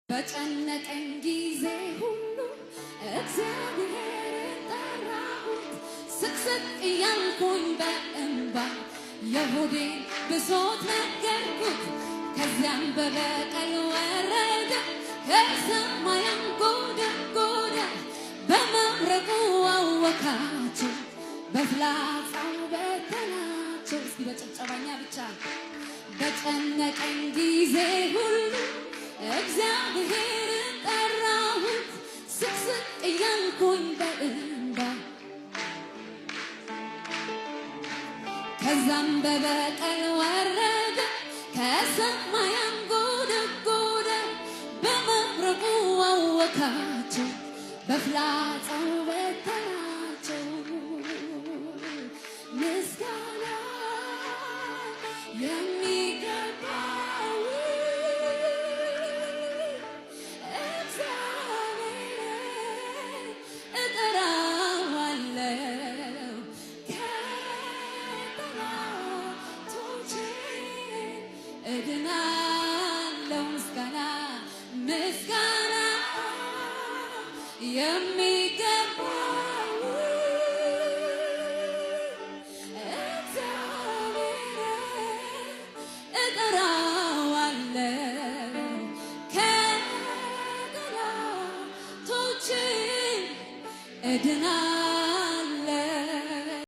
በጨነቀኝ ጊዜ ሁሉ እግዚአብሔርን ጠራሁት። ስቅስቅ እያልኩኝ በእንባ የሆዴን ብሶት ነገርኩት። ከዚያም በበቀል ወረደ ከሰማይ አንጎደጎደ። በመብረቁ አወካቸው በፍላጻው በተናቸው። እስኪ በጭብጨባኛ ብቻ በጨነቀኝ ጊዜ ሁሉ እግዚአብሔርን ጠራሁት። ስቅስቅ እያልኩኝ በእንባ ከዛም በበቀል ወረደ ከሰማይ አንጎደጎደ። በመብረቁ አወካቸው በፍላጻው በተናቸው። ምስጋና የሚገባው እግዚአብሔርን እጠራዋለሁ። ከጠላቶቼ እድናለሁ። ምስጋና ምስጋና የሚገባው እግዚአብሔርን እጠራዋለሁ። ከጠላቶቼ እድናለሁ።